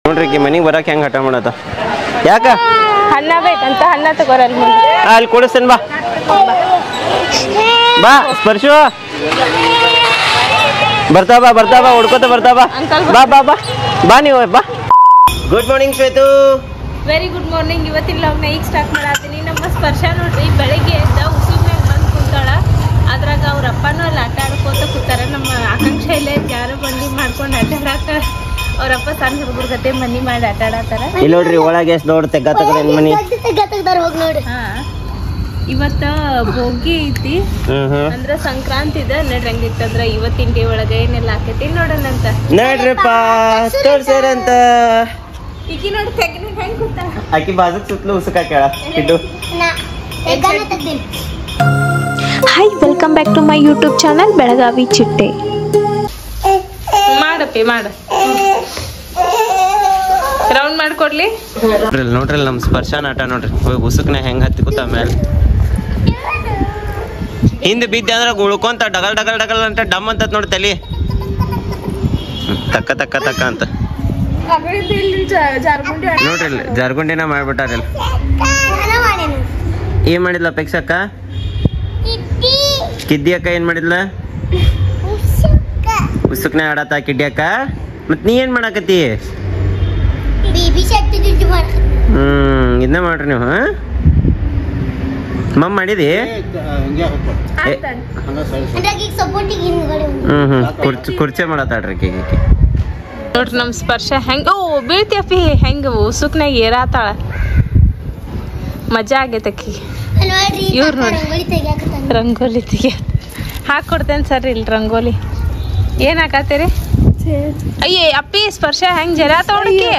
ನೋಡ್ರಿ ಮನಿಗೆ ಬರಕ್ಕೆ ಹೆಂಗೆ ಹಠ ಮಾಡತ್ತ ಯಾಕ ಅನ್ನ ಬೇಕಂತ ಅನ್ನ ತಗೋರಲ್ಲ ಅಲ್ಲಿ ಕೊಡಿಸ್ತೇನೆ ಬಾ ಬಾ ಸ್ಪರ್ಶು ಬರ್ತಾ ಬಾ ಹುಡ್ಕೋತ ಬರ್ತಾ ಬಾ ಬಾ ಬಾ ಬಾ ಬಾ ನೀವು ಬಾ good morning Shwetu very good morning. ಇವತ್ತಿನ ಲಾಗ್ನ ಈಗ ಸ್ಟಾರ್ಟ್ ಮಾಡತ್ತೀನಿ. ನಮ್ಮ ಸ್ಪರ್ಶ ನೋಡ್ರಿ ಬೆಳಗ್ಗೆ ಎದ್ದ ಉಸುಗ್ನಾಗ ಬಂದು ಕೂತಾಳ. ಅದ್ರಾಗ ಅವ್ರ ಅಪ್ಪನೂ ಅಲ್ಲಿ ಆಟ ಆಡ್ಕೋತ ಕೂತಾರ. ನಮ್ಮ ಆಕಾಂಕ್ಷೆ ಇಲ್ಲೇ ಜಾರು ಬಂಡಿ ಮಾಡ್ಕೊಂಡು ಆಟ ಆಡಾಕ ಅವ್ರಪ್ಪ ಸಣ್ಣ ಹುಡುಗರ ಗತೆ ಮನಿ ಮಾಡಿ ಆಟ ಆಡತ್ತಾರ. ಇಲ್ಲಿ ನೋಡ್ರಿ ಒಳಗೆ ಎಷ್ಟು ದೊಡ್ಡ ತೆಗ್ಗ ತಗದ ಮನಿ. ಹಾ ಇವತ್ತ ಭೋಗಿ ಐತಿ ಅಂದ್ರ ಸಂಕ್ರಾಂತಿ ಇದೆ ನಡ್ರಂಗಿತ್ತಂದ್ರ ಇವತ್ತಿನ ಡೇ ಒಳಗ ಏನೆಲ್ಲ ಆಕೈತಿ ನೋಡೋಣಂತ. ನೋಡ್ರಿಪ್ಪ ತೋರ್ಸೇರಂತ ಈಕಿ ನೋಡಿ ತೆಗ್ನ ಹೆಂಗ್ ಕೂತಾಳ. ಆಕಿ ಬಾಜಕ್ ಸುತ್ತಲೂ ಉಸುಕ ಕೇಳ ಇಟ್ಟು. Hi, welcome back to my YouTube channel Belagavi ಚಿಟ್ಟೆ. ಮಾಡಪ್ಪಿ ಮಾಡ ರೌಂಡ್ ಮಾಡ್ಕೊಡ್ಲಿ. ನೋಡ್ರಿ ನಮ್ ಸ್ಪರ್ಶನ ಆಟ ನೋಡ್ರಿ ಉಸುಕ್ನ ಹೆಂಗ್ ಹತ್ತಿ ಕೂತ ಮೇಲೆ ಹಿಂದೆ ಬಿದ್ದೆ ಅಂದ್ರ ಉಳ್ಕೊಂತ ಡಗಲ್ ಡಗಲ್ ಡಗಲ್ ಅಂತ ಡಮ್ ಅಂತ ನೋಡಿ ತಲಿ ತಕ್ಕ ತಕ್ಕ ತಕ್ಕ ಅಂತ ನೋಡ್ರಿ ಜಾರ್ಗುಂಡಿನ ಮಾಡ್ಬಿಟ್ಟಾರಲ್ಲ. ಏನ್ ಮಾಡಿದ್ಲ ಅಪೇಕ್ಷಕ್ಕ? ಕಿದ್ದಿ ಅಕ್ಕ ಏನ್ ಮಾಡಿದ್ಲ? ಉಸುಕ್ನ ಆಡತ್ತ ಕಿಡ್ಡಿ ಅಕ್ಕ. ಮತ್ ನೀ ಏನ್ ಮಾಡಾಕತ್ತಿ? ಇದನ್ನ ಮಾಡ್ರಿ ನೀವು. ಮಮ್ಮ ಮಾಡಿದಿ? ಕುರ್ಚೆ ಮಾಡತ್ತಾಡ್ರಿ ಕೇಕ್. ನೋಡ್ರಿ ನಮ್ ಸ್ಪರ್ಶ ಹೆಂಗ ಬೀಳ್ತಿಯಪ್ಪಿ ಹೆಂಗ ಉಸುಕ್ನಾಗ ಏರಾತಾಳ. ಮಜಾ ಆಗೈತಕ್ಕಿ. ಇವ್ರು ನೋಡಿ ರಂಗೋಲಿ ತೆಗಿಯ ಹಾಕೊಡ್ತೇನೆ ಸರ್. ಇಲ್ಲಿ ರಂಗೋಲಿ ಏನ್ ಹಾಕತ್ತೀರಿ? ಅಯ್ಯೇ ಅಪ್ಪಿ ಸ್ಪರ್ಶ ಹೆಂಗ್ ಜರಾತಾವಳಕಿ.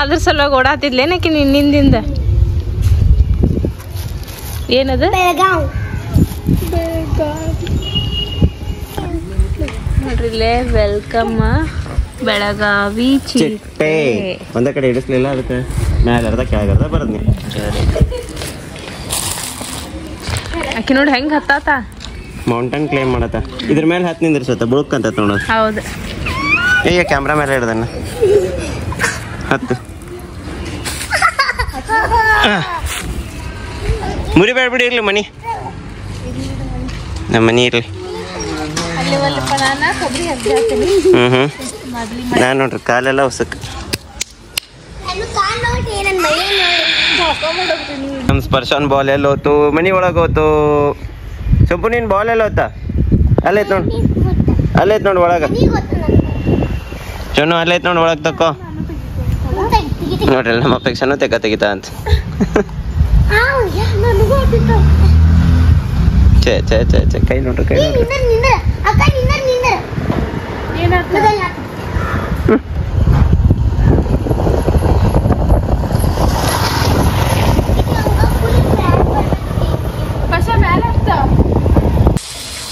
ಅದ್ರ ಸಲುವಾಗಿ ಓಡಾತಿದ್ಲೇನಕಿ ನಿನ್ನಿಂದ. ಏನದು? ನೋಡ್ರಿ ಇಲ್ಲೇ ವೆಲ್ಕಮ್ ಬೆಳಗಾವಿ ಚಿಟ್ಟೆ. ಒಂದ ಕಡೆ ಇಡಿಸ್ಲಿಲ್ಲ ಅದಕ್ಕೆ ಮ್ಯಾಗರ್ದ ಕೆಳಗರ್ದ ಬರದ್ನಿ. ಆಕಿ ನೋಡಿ ಹೆಂಗ್ ಹತ್ತಾತ. ಮೌಂಟೇನ್ ಕ್ಲೈಮ್ ಮಾಡತ್ತ. ಇದ್ರ ಮೇಲೆ ಹತ್ತು ನಿಂದಿರ್ಸತ್ತ ಬುಳಕ್ಕಂತ ನೋಡೋದು. ಹೌದು. ಈಗ ಕ್ಯಾಮ್ರಾ ಮೇಲೆ ಹಿಡ್ದನ್ನ ಹತ್ತು ಮುರಿಬೇಡ ಬಿಡಿ. ಇರ್ಲಿ ಮನಿ ನಮ್ಮ ಮನಿ ಇರ್ಲಿ. ನಾನು ನೋಡ್ರಿ ಕಾಲೆಲ್ಲ ಉಸಕ್. ನಮ್ಮ ಸ್ಪರ್ಶನ್ ಬಾಲ್ ಎಲ್ಲ ಹೋತು ಮನಿ ಒಳಗೆ ಹೋತು. ಸೊಪ್ಪು ನೀನು ಬಾಲ್ ಎಲ್ಲ ಹೋತ ಅಲ್ಲೈತ್ ನೋಡು ಅಲ್ಲೈತ್ ನೋಡು ಒಳಗೆ. ಚೊನ್ನು ಅಲ್ಲೈತ್ ನೋಡು ಒಳಗೆ ತಕ್ಕೋ. ನೋಡ್ರಿ ನಮ್ಮ ಅಪೇಕ್ಷೆನೂ ತೆಗಿತಾ ಅಂತ. ಛೇ ಛೇ ಛೇ ಛೇ ಕೈ ನೋಡ್ರಿ ಕೈ ನೋಡ್ರಿ.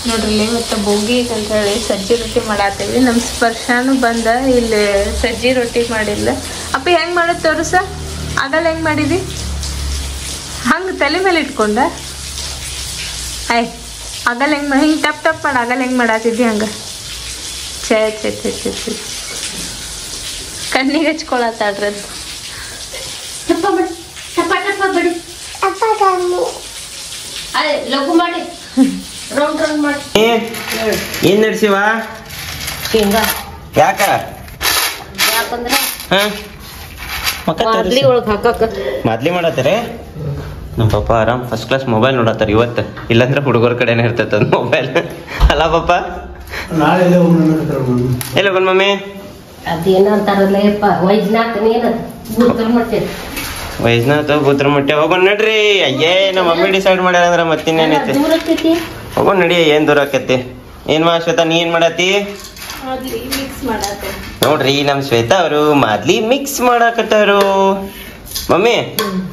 ನೋಡ್ರಿ ಇವತ್ತು ಬೋಗಿ ಅಂತ ಹೇಳಿ ಸಜ್ಜಿ ರೊಟ್ಟಿ ಮಾಡಾತೀವಿ. ನಮ್ಮ ಸ್ಪರ್ಶಾನು ಬಂದ ಇಲ್ಲಿ ಸಜ್ಜಿ ರೊಟ್ಟಿ ಮಾಡಿಲ್ಲ. ಅಪ್ಪ ಹೆಂಗ್ ಮಾಡೋದು ತೋರಿಸ. ಆಗಲ್ಲ ಹೆಂಗ್ ಮಾಡಿದಿ? ಹಂಗೆ ತಲೆ ಮೇಲೆ ಇಟ್ಕೊಂಡ ಆಯ್ ಆಗಲ್ಲ ಹೆಂಗ್ ಮಾಡಿ ಹಿಂಗೆ ಟಪ್ ಟಪ್ ಮಾಡಿ ಆಗಲ್ಲ ಹೆಂಗ್ ಮಾಡಾತಿದ್ದಿ ಹಂಗ. ಛೇ ಛೇ ಛೇ ಛೇ ಛೇ ಕಣ್ಣಿಗೆ ಹಚ್ಕೊಳತ್ತಾಡ್ರಿ ಅದು. ಲಘು ಮಾಡಿ ರೌಂಡ್ ರೌಂಡ್ ಮಾಡಿ. ಏನ್ ನಡ್ಸಿವ? ಯಾಕ? ಯಾಕಂದ್ರೆ ಮಾದ್ಲಿ ಮಾಡತ್ತಾರೆ. ನಮ್ಮ ಪಾಪ ಆರಾಮ್ ಫಸ್ಟ್ ಕ್ಲಾಸ್ ಮೊಬೈಲ್ ನೋಡತ್ತಾರ ಇವತ್ತು. ಇಲ್ಲಾಂದ್ರೆ ಹುಡುಗರ ಕಡೆನೇ ಇರ್ತೈತ ಮೊಬೈಲ್ ಅಲ್ಲ ಪಾಪ. ಎಲ್ಲ ಬಂದ್ ಮಮ್ಮಿ ವೈಜ್ನಾಥ್ ಬುದ್ರಮಟ್ಟೆ ಹೋಗೋಣ ನಡ್ರಿ. ಅಯ್ಯೇ ನಮ್ಮ ಮಮ್ಮಿ ಡಿಸೈಡ್ ಮಾಡ್ಯಾರ ಅಂದ್ರ ಮತ್ತಿನ್ನೇನೈತಿ. ಹೋಗೋಣ ನಡಿ. ಏನ್ ದೂರ ಆಕತಿ. ಏನ್ ಶ್ವೇತಾ ನೀ ಏನ್ ಮಾಡತ್ತಿ? ನೋಡ್ರಿ ನಮ್ ಶ್ವೇತಾ ಅವರು ಮಾದ್ಲಿ ಮಿಕ್ಸ್ ಮಾಡಾಕತ್ತಾರು. ಮಮ್ಮಿ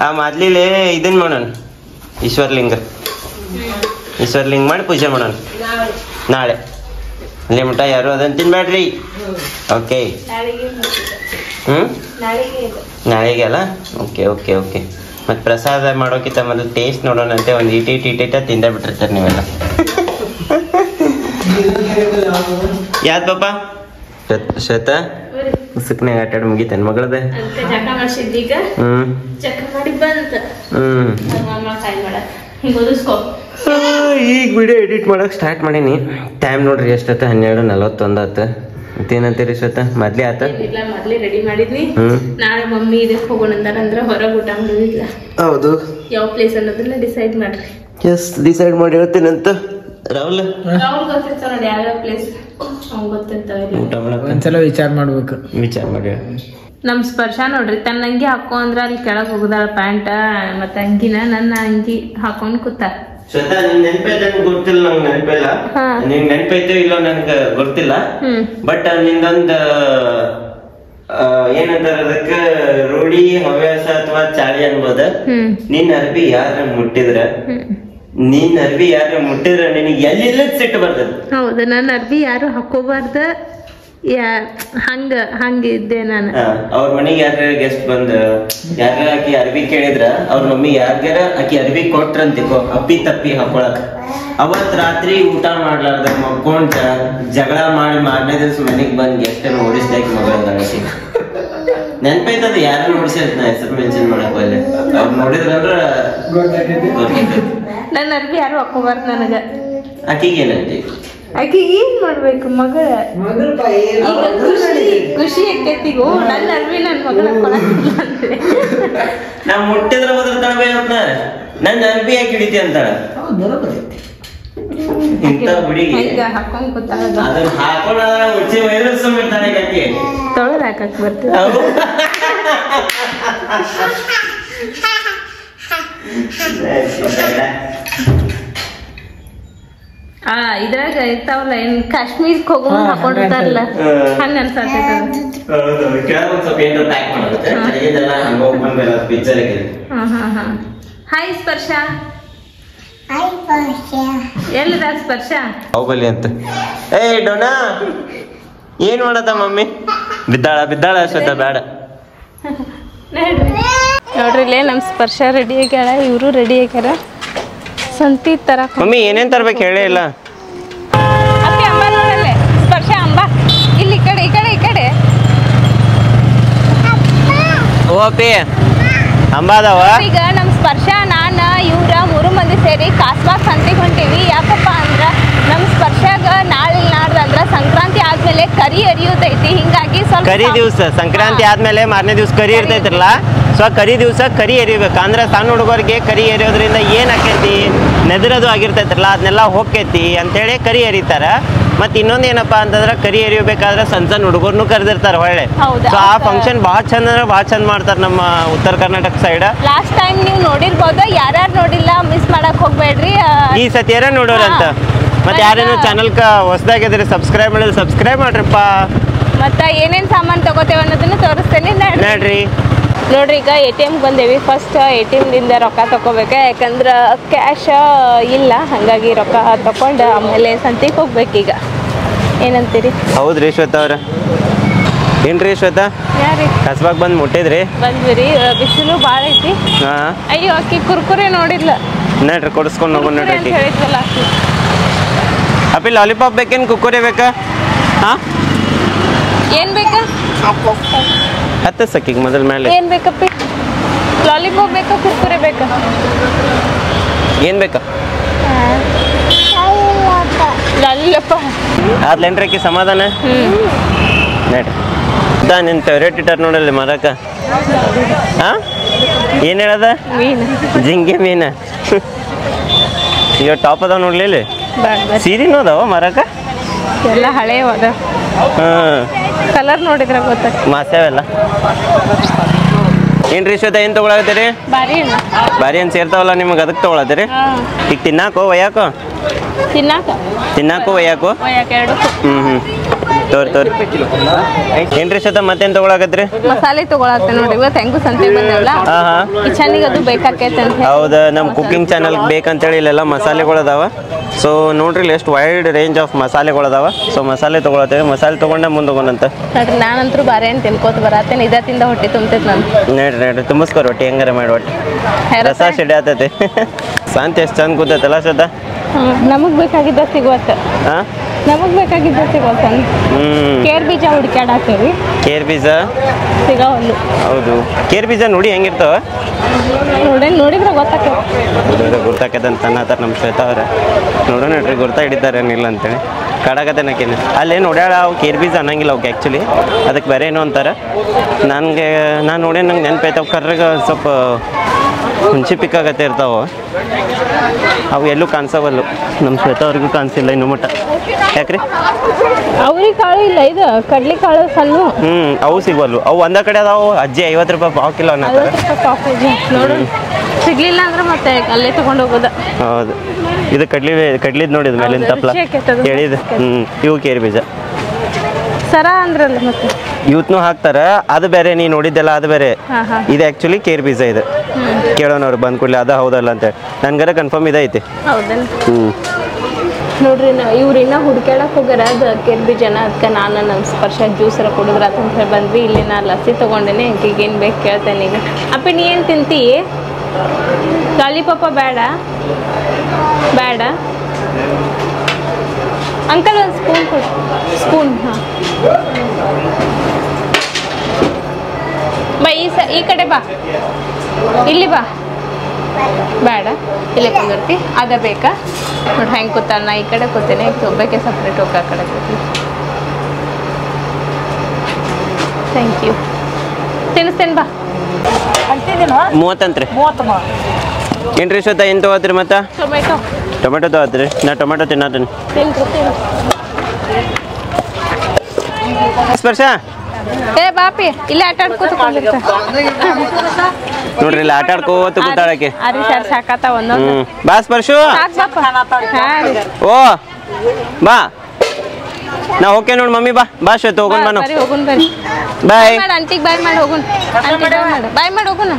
ಆ ಮಾದ್ಲಿಲೆ ಇದನ್ ಮಾಡೋಣ. ಈಶ್ವರ್ಲಿಂಗ ಮಾಡಿ ಪೂಜೆ ಮಾಡೋಣ ನಾಳೆ. ಅಲ್ಲಿ ಮಟ ಯಾರು ಅದನ್ನ ತಿನ್ಬೇಡ್ರಿ. ಓಕೆ ನಾಳೆಗೆ ಅಲ್ಲ. Okay okay okay. ಮತ್ತು ಪ್ರಸಾದ ಮಾಡೋಕ್ಕಿಂತ ಮೊದಲು ಟೇಸ್ಟ್ ನೋಡೋಣಂತೆ ಒಂದು ಇಟೀಟ ತಿಂದ ಬಿಟ್ಟಿರ್ತಾರೆ ನೀವೆಲ್ಲ. ಯಾವ್ದು ಪಾಪ ಶ್ವೇತ ಉಸುಕ್ನಾಗ ಆಟಾಡಿ ಮುಗಿತೇನ್ ಮಗಳದ ಜಕ ಮಾಡ್ಸಿದ್ದೀಗ ಜಕ ಮಾಡಿ ಬಂತ ಹಿಂಗ ಓದಿಸ್ಕೋ. ಈಗ ವಿಡಿಯೋ ಎಡಿಟ್ ಮಾಡಕ್ ಸ್ಟಾರ್ಟ್ ಮಾಡೀನಿ. ಟೈಮ್ ನೋಡ್ರಿ ಎಷ್ಟತ್ತ 12:41 ಮತ್ತೇನಂತೀರಿ ಶ್ವೇತ? ಮೊದ್ಲೇ ಆತ ಇಲ್ಲ ಮೊದ್ಲೇ ರೆಡಿ ಮಾಡಿದ್ನಿ. ನಾಳೆ ಮಮ್ಮಿ ಇದಕ್ಕೆ ಹೋಗೋಣ ಅಂದ್ರ ಹೊರಗೆ ಊಟ ಮಾಡಿಲ್ಲ. ಹೌದು, ಯಾವ ಪ್ಲೇಸ್ ಅನ್ನೋದನ್ನ ಡಿಸೈಡ್ ಮಾಡ್ರಿ. ಎಸ್ ಡಿಸೈಡ್ ಮಾಡಿ ಹೇಳ್ತೀನಂತ. ರಾಹುಲ್ ಗೊತ್ತಿರ್ತಾವ ನೋಡಿ ಯಾವ್ಯಾವ ಪ್ಲೇಸ್ ಗೊತ್ತಿರ್ತಾವ. ಊಟ ಮಾಡಕ್ ಒಂದ್ಸಲ ವಿಚಾರ ಮಾಡಿ ನಮ್ ಸ್ಪರ್ಶ ನೋಡ್ರಿ ತನ್ನ ಅಂಗಿ ಹಾಕೋ ಅಂದ್ರ ಅಲ್ಲಿ ಕೆಳಗ್ ಹೋಗುದಾಳ ಪ್ಯಾಂಟ ಮತ್ತ ಅಂಗಿನ ನನ್ನ ಅಂಗಿ ಹಾಕೊಂಡ್ ಕೂತ. ಶ್ವೇತಾ ನಿನ್ ನೆನಪೈತೆ ಗೊತ್ತಿಲ್ಲ, ನಂಗೆ ನೆನಪಿಲ್ಲ. ನಿನ್ ನೆನಪೈತೆ ಇಲ್ಲೋ ನನ್ಗ ಗೊತ್ತಿಲ್ಲ. ಬಟ್ ನಿಂದೊಂದ್ ಏನಂತಾರ ಅದಕ್ಕ ರೂಢಿ ಹವ್ಯಾಸ ಅಥವಾ ಚಾಳಿ ಅನ್ಬೋದ. ನಿನ್ ಅರ್ಬಿ ಯಾರ ಮುಟ್ಟಿದ್ರ ನಿನಗೆ ಎಲ್ಲಿಲ್ಲ ಸಿಟ್ಟು ಬರ್ತದ. ಹೌದು, ನನ್ನ ಅರ್ಬಿ ಯಾರು ಹಾಕೋಬಾರ್ದ ಹಂಗಿದ್ದೆ ನಾನು. ಅವ್ರ ಮನೆಗೆ ಯಾರ ಗೆಸ್ಟ್ ಬಂದ ಯಾರ ಆಕಿ ಅರ್ಬಿ ಕೇಳಿದ್ರ ಅವ್ರ ಮಮ್ಮಿ ಯಾರ್ಗಾರ ಆಕಿ ಅರ್ಬಿ ಕೊಟ್ರಂತಿಕೋ ಅಪ್ಪಿ ತಪ್ಪಿ ಹಾಕೊಳಕ್, ಅವತ್ ರಾತ್ರಿ ಊಟ ಮಾಡ್ಲಾರ್ದ ಮಕ್ಕೊಂಡ ಜಗಳ ಮಾಡಿ ಮಾರನೇ ದಿವಸ ಮನೆಗ್ ಬಂದ್ ಗೆಸ್ಟ್ ಓಡಿಸ್ದಾಕಿ ಮಗಳ ಗಣಸಿ ನೆನ್ಪೈತದ. ಯಾರು ನೋಡಿಸಿರ್ತ ನಾ ಹೆಸರು ಮೆನ್ಷನ್ ಮಾಡಕ್ ಹೋಗ್ಲಿ. ಅವ್ರು ನೋಡಿದ್ರಂದ್ರ ನನ್ನ ಅರ್ಬಿ ಯಾರು ಹಾಕೋಬಾರ್ದು ನನಗ. ಆಕಿಗೆ ಏನಂತಿ? ಆಕಿ ಏನ್ ಮಾಡ್ಬೇಕು ಮಗಳ? ಈಗ ಖುಷಿ ಆಕೈತಿಗೋ ನನ್ನ ಅರ್ಬಿ ನನ್ ಮಗಳ ಕೊಡಕ್ಕಿಲ್ಲ ಅಂದ್ರೆ ನಾ ಮುಟ್ಟಿದ್ರ ಬದಲ್ತಾಳ ಅಂತ ನನ್ನ ಅರ್ಬಿ ಯಾಕೆ ಹಿಡಿತಿ ಅಂತಾಳ. ಇಂತ ಹುಡುಗಿ ಹಾಕೊಂಡ್ ಕೂತಾಳ ಅದನ್ನ ಹಾಕೊಂಡ ಉಚ್ಚಿ ವೈರಸ್ ಇರ್ತಾನೆ ಕಟ್ಟಿ ತೊಳೆದ್ ಹಾಕಕ್ ಬರ್ತದೆ. ಇದ್ರಾಗ ಇರ್ತಾವಲ್ಲ ಏನ್ ಕಾಶ್ಮೀರ್ಕ್ ಹೋಗೋ ಹಾಕೊಂಡಿರ್ತಾರಲ್ಲ ಹಂಗ ಅನ್ಸಾತೈತ. ಹಾಯ್ ಸ್ಪರ್ಶ. ಎಲ್ಲದ ಸ್ಪರ್ಶ? ಬಾಹುಬಲಿ ಅಂತ. ಏ ಡೋನಾ ಏನ್ ಮಾಡತ್ತ ಮಮ್ಮಿ? ಬಿದ್ದಾಳ ಶ್ವೇತಾ ಬೇಡ. ನೋಡ್ರಿ ಇಲ್ಲೇ ನಮ್ ಸ್ಪರ್ಶ ರೆಡಿ ಆಗ್ಯಾಳ, ಇವರು ರೆಡಿ ಆಗ್ಯಾರ. ಸಂತಿ ತರ ಮಮ್ಮಿ ಏನೇನ್ ತರ್ಬೇಕು ಹೇಳೇ ಇಲ್ಲ. ಅಪ್ಪಿ ಅಂಬ ನೋಡಲ್ಲೇ ಸ್ಪರ್ಶ ಅಂಬ ಇಲ್ಲಿ ಈ ಕಡೆ ಓ ಅಪ್ಪಿ ಅಂಬ ಅದಾವ. ಈಗ ನಮ್ ಸ್ಪರ್ಶ ನಾನ ಇವ್ರ 3 ಮಂದಿ ಸೇರಿ ಕಾಸ್ಬಾಗ್ ಸಂತಿಗೆ ಹೊಂಟೀವಿ. ಯಾಕಪ್ಪ ಅಂದ್ರ ನಮ್ ಸ್ಪರ್ಶಾಗ ನಾಳೆ ನಾಡ್ದಂದ್ರ ಸಂಕ್ರಾಂತಿ ಆದ್ಮೇಲೆ ಕರಿ ಎರಿಯೋದೈತಿ. ಹಿಂಗಾಗಿ ಸ್ವಲ್ಪ ಕರಿ ದಿವ್ಸ ಸಂಕ್ರಾಂತಿ ಆದ್ಮೇಲೆ ಮಾರನೇ ದಿವ್ಸ ಕರಿ ಇರ್ತೈತ್ರಲ್ಲ, ಸೊ ಕರಿ ದಿವ್ಸ ಕರಿ ಎರಿಬೇಕು. ಅಂದ್ರೆ ಸಣ್ಣ ಹುಡುಗರಿಗೆ ಕರಿ ಎರಿಯೋದ್ರಿಂದ ಏನ್ ಆಕೈತಿ, ನೆದರದು ಆಗಿರ್ತೈತ್ರಲ್ಲ ಅದನ್ನೆಲ್ಲ ಹೋಗ್ತೈತಿ ಅಂತೇಳಿ ಕರಿ ಎರಿತಾರ. ಮತ್ ಇನ್ನೊಂದ್ ಏನಪ್ಪಾ ಅಂತಂದ್ರ ಕರಿ ಎರಿಬೇಕಾದ್ರೆ ಸಣ್ಣ ಹುಡುಗರ್ನು ಕರೆದಿರ್ತಾರ ಹೊಳ್ಳೆ. ಸೊ ಆ ಫಂಕ್ಷನ್ ಭಾಳ ಚಂದ ಮಾಡ್ತಾರ ನಮ್ಮ ಉತ್ತರ ಕರ್ನಾಟಕ ಸೈಡ್. ಲಾಸ್ಟ್ ಟೈಮ್ ನೀವು ನೋಡಿರ್ಬೋದು, ಯಾರ್ಯಾರು ನೋಡಿಲ್ಲ ಮಿಸ್ ಮಾಡಕ್ ಹೋಗ್ಬೇಡ್ರಿ. ಈ ಸತಿ ಯಾರ ನೋಡೋರಂತ. ಮತ್ತೆ ಯಾರೇನು ಚಾನಲ್ ಹೊಸದಾಗಿದ್ರೆ ಸಬ್ಸ್ಕ್ರೈಬ್ ಮಾಡಿದ್ರೆ ಸಬ್ಸ್ಕ್ರೈಬ್ ಮಾಡ್ರಿಪ್ಪ. ಮತ್ತ ಏನೇನ್ ಸಾಮಾನ್ ತಗೋತೇವೆ ಅನ್ನೋದನ್ನ ತೋರಿಸ್ತೇನೆ ನೋಡ್ರಿ. ನೋಡ್ರಿ ಈಗ ATM ಬಂದೇವಿ. ಫಸ್ಟ್ ATM ದಿಂದ ರೊಕ್ಕ ತಗೋಬೇಕ, ಯಾಕಂದ್ರ ಕ್ಯಾಶ್ ಇಲ್ಲ. ಹಂಗಾಗಿ ರೊಕ್ಕ ತಕೊಂಡ್ ಆಮೇಲೆ ಸಂತಿಗೆ ಹೋಗ್ಬೇಕೀಗ. ಏನಂತೀರಿ? ಹೌದ್ರಿ ಶ್ವೇತಾ ಅವ್ರ. ಏನ್ರಿ ಶ್ವೇತಾ ಯಾರಿ ಕಸ್ಬಾಗ್ ಬಂದ್ ಮುಟ್ಟಿದ್ರಿ? ಬಂದ್ವಿರಿ, ಬಿಸಿಲು ಭಾಳ ಐತಿ. ಅಯ್ಯೋ ಅಕ್ಕಿ ಕುರ್ಕುರೆ ನೋಡಿದ್ಲ. ನೋಡ್ರಿ ಕೊಡಿಸ್ಕೊಂಡು ಹೋಗೋಣ ನೋಡ್ರಿ. ಹೇಳಿದ್ವಲ್ಲ ಅಕ್ಕಿ. ಅಪ್ಪಿ ಲಾಲಿಪಾಪ್ ಬೇಕೇನು ಕುಕ್ಕುರೆ ಬೇಕಾ? ಹಾ ಏನ್ ಬೇಕಾ? ಹತ್ತ ಸಕ್ಕಿಗೆ ಮೊದಲ ಮೇಲೆ ಏನ್ ಬೇಕಪ್ಪಿ? ಲಾಲಿಪಾಪ್ ಬೇಕಾ ಕುರ್ಕುರೆ ಬೇಕಾ? ಏನ್ ಬೇಕಾ? ಲಾಲಿಪಾಪ್. ಆದ್ಲೇನ್ರಿ ಸಮಾಧಾನ? ನೋಡ್ರಿ ನಿನ್ನ ಫೇವ್ರೇಟ್ ಇಟ್ಟಾರ ನೋಡಲ್ಲಿ ಮರಕ. ಹಾ ಏನ್ ಹೇಳದ? ಮೀನು, ಜಿಂಗೆ ಮೀನ. ಇವ ಟಾಪ್ ಅದಾವ ನೋಡ್ಲಿಲ್ಲ, ಸೀರೆನೂ ಅದಾವ ಮರಕ. ಎಲ್ಲ ಹಳೆಯ ಅದಾವ. ಕಲರ್ ನೋಡಿದ್ರ ಗೊತ್ತಾಗ್ತದೆ. ಮಾಸ್ಯಾವೆಲ್ಲ ಏನ್ರಿ ಶ್ವೇತಾ ಏನ್ ತಗೊಳಕತ್ತೀರಿ? ಬಾರಿ ಏನ್ ಸೇರ್ತಾವಲ್ಲ ನಿಮ್ಗೆ, ಅದಕ್ಕೆ ತಗೊಳತ್ತೀರಿ? ಈಗ ತಿನ್ನಾಕೋ ಒಯ್ಯಾಕೋ? ತಿನ್ನಾಕೋ ಒಯ್ಯಾಕೋ? ತೋರಿ ಏನ್ರಿ ಶ್ವೇತಾ ಮತ್ತೇನ್ ತಗೊಳಕತ್ರಿ? ಮಸಾಲೆ ತಗೊಳತ್ತೆ ನೋಡಿ. ಇವತ್ತು ಹೆಂಗು ಸಂತೆ ಬಂದೇವಲ್ಲ, ಕಿಚನಿಗೆ ಅದು ಬೇಕಾಕೈತೆ ಅಂತ. ಹೌದಾ, ನಮ್ಮ ಕುಕಿಂಗ್ ಚಾನಲ್ ಬೇಕಂತೇಳಿ ಇಲ್ಲೆಲ್ಲ ಮಸಾಲೆಗಳದಾವ. ಸೊ ನೋಡ್ರಿ ಇಲ್ಲಿ ಎಷ್ಟು ವೈಡ್ ರೇಂಜ್ ಆಫ್ ಮಸಾಲೆಗಳದಾವ. ಸೊ ಮಸಾಲೆ ತಗೊಳತ್ತೇವೆ, ಮಸಾಲೆ ತಗೊಂಡೆ ಮುಂದೆ ಹೋಗೋಣಂತ. ನೋಡ್ರಿ ನಾನಂತರೂ ಬಾರಿ ಏನು ತಿನ್ಕೋತ ಬರತ್ತೇನೆ, ಇದತ್ತಿಂದ ಹೊಟ್ಟೆ ತುಂಬತೈತೆ ನಾನು. ನೋಡ್ರಿ ತುಂಬಿಸ್ಕೊ ರೊಟ್ಟಿ ಹೆಂಗಾರ ಮಾಡಿ ಒಟ್ಟು ರಸ ಸಿಡಿ ಆತೈತಿ. ಶಾಂತಿ ಎಷ್ಟು ಚಂದ ಕೂತೈತಲ್ಲ ಶ್ವೇತಾ? ನಮಗ್ ಬೇಕಾಗಿದ್ದ ಸಿಗುವತ್ತ. ನಮಗೆ ಬೇಕಾಗಿದ್ದು ಸಿಗೋಲ್ಲ. ಕೇರ್ ಬೀಜ ಹುಡ್ಕ್ಯಾಡಾಕ್ತೀವಿ. ಕೇರ್ ಬೀಜ ಸಿಗೋವಲ್ಲು. ಹೌದು, ಕೇರ್ ಬೀಜ ನೋಡಿ ಹೆಂಗಿರ್ತಾವ ನೋಡಿದ್ರೆ ಗೊತ್ತಾಗ್ತದೆ. ಗುರ್ತಾಕದಂತ ಅನ್ನತ್ತಾರ ನಮ್ಮ ಶ್ವೇತಾ ಅವ್ರೆ. ನೋಡೋಣ ನೋಡ್ರಿ ಗುರ್ತಾ ಹಿಡಿತಾರೆ ಏನಿಲ್ಲ ಅಂತೇಳಿ ಕಾಡಾಕತ್ತೆ ನಾಕೇನು ಅಲ್ಲೇನು ನೋಡ್ಯಾಳ. ಅವು ಕೇರ್ ಬೀಜ ಅನ್ನಂಗಿಲ್ಲ ಅವಕ್ಕೆ ಆ್ಯಕ್ಚುಲಿ, ಅದಕ್ಕೆ ಬೇರೆ ಏನೋ ಅಂತಾರೆ. ನಾನು ನೋಡೇ ನಂಗೆ ನೆನಪೈತಾವ ಕರ್ರಗೆ ಸ್ವಲ್ಪ ಹುಂಚಿ ಪಿಕ್ಕಾಗತ್ತೆ ಇರ್ತಾವೆ. ಅವು ಎಲ್ಲೂ ಕಾಣಿಸವಲ್ಲು, ನಮ್ಮ ಶ್ವೇತಾ ಅವ್ರಿಗೂ ಕಾಣಿಸಿಲ್ಲ ಇನ್ನೂ ಮಟ್ಟ. ಯಾಕ್ರಿ ಅವ್ರಿಗೆ ಕಾಳು ಇಲ್ಲ, ಇದು ಕಡ್ಲಿ ಕಾಳು ಸಣ್ಣ. ಅವು ಸಿಗವಲ್ಲು. ಅವು ಒಂದ ಕಡೆ ಅದಾವು. ಅಜ್ಜಿ 50 ರೂಪಾಯಿ ಪಾವು ಕಿಲೋ ಅನ್ನತ್ತಾರೆ. ನೋಡು ಸಿಗ್ಲಿಲ್ಲ ಅಂದ್ರೆ ಮತ್ತೆ ಅಲ್ಲೇ ತಗೊಂಡು ಹೋಗೋದ. ಹೌದು, ಇದು ಕಡ್ಲಿದ್ ನೋಡಿದ ಮೇಲಿನ ತಪ್ಪಲ ಹೇಳಿದ. ಇವು ಕೇರ್ ಬೀಜ ಸರ ಅಂದ್ರಲ್ಲ, ಮತ್ತೆ ಇವತ್ನು ಹಾಕ್ತಾರ. ಅದು ಬೇರೆ, ನೀ ನೋಡಿದ್ದೆಲ್ಲ ಅದು ಬೇರೆ. ಇದು ಆ್ಯಕ್ಚುಲಿ ಕೇರ್ ಬೀಜ ಇದು. ಕೇಳೋಣ ಅವ್ರು ಬಂದ್ ಕೂಡಲೇ ಅದ ಹೌದಲ್ಲ ಅಂತೇಳಿ. ನನ್ಗರ ಕನ್ಫರ್ಮ್ ಇದೈತಿ. ನೋಡ್ರಿ ಇವ್ರು ಇನ್ನೂ ಹುಡ್ಕ್ಯಾಡಕ್ಕೆ ಹೋಗ್ಯಾರ ಅದು ಕೇರ್ ಬೀಜನ. ಅದಕ್ಕೆ ನಾನು ನಮ್ಮ ಸ್ಪರ್ಶ ಜ್ಯೂಸರ ಕುಡಿದ್ರ ಅಂತ ಹೇಳಿ ಬಂದ್ವಿ. ಇಲ್ಲಿ ನಾನು ಲಸ್ಸಿ ತೊಗೊಂಡೇನೆ. ಆಕೆಗೆ ಏನು ಬೇಕು ಕೇಳ್ತೇನೆ ಈಗ. ಅಪ್ಪಿ ನೀ ಏನು ತಿಂತಿ? ಲಾಲಿಪಾಪ ಬೇಡ ಬೇಡ ಅಂಕಲ್, ಒಂದು ಸ್ಪೂನ್ ಕೊಡು. ಸ್ಪೂನ್. ಹಾಂ ಬಾ, ಈ ಕಡೆ ಬಾ, ಇಲ್ಲಿ ಬಾ. ಬೇಡ, ಇಲ್ಲೇ ಕುಂದಿರ್ತಿ. ಅದ ಬೇಕಾ ನೋಡಿ ಹೆಂಗೆ ಕೂತಾಳ. ನಾ ಈ ಕಡೆ ಕೂತೇನೆ, ಒಬ್ಬಕ್ಕೆ ಸಪ್ರೇಟ್ ಹೋಗಿ ಆ ಕಡೆ ಕೂತೀನಿ. Thank you. ತಿನ್ನಿಸ್ತೇನೆ ಬಾ. 30 ಏನ್ರಿ ಶ್ವೇತಾ ಏನು ತೊಗೋತ್ರಿ? ಮತ್ತೆ ಟೊಮೆಟೊ ತೊಗೋತ್ರಿ? ನಾ ಟೊಮೆಟೊ ತಿನ್ನತೀನಿ. ಸ್ಪರ್ಶ ಏ ಬಾಪಿ, ಇಲ್ಲೇ ಆಟ ಆಡ್ಕೋತ ನೋಡ್ರಿ, ಇಲ್ಲಿ ಆಟ ಆಡ್ಕೋತ ಕೂತಾಳಕ್ಕೆ. ಅರಿ ಸರ್ ಸಾಕಾತ ಒಂದೊಂದು. ಬಾ ಸ್ಪರ್ಶು. ಓ ಬಾ, ನಾ ಓಕೆ ನೋಡಿ ಮಮ್ಮಿ. ಬಾ ಶ್ವೇತ, ಹೋಗೋಣ ಬಾ. ನಾವು ಹೋಗೋಣ ಬರ್ರಿ. ಬಾಯ್. ಅಂಟಿಗೆ ಬಾಯ್ ಮಾಡಿ ಹೋಗೋಣ. ಬಾಯ್ ಮಾಡಿ ಹೋಗೋಣ.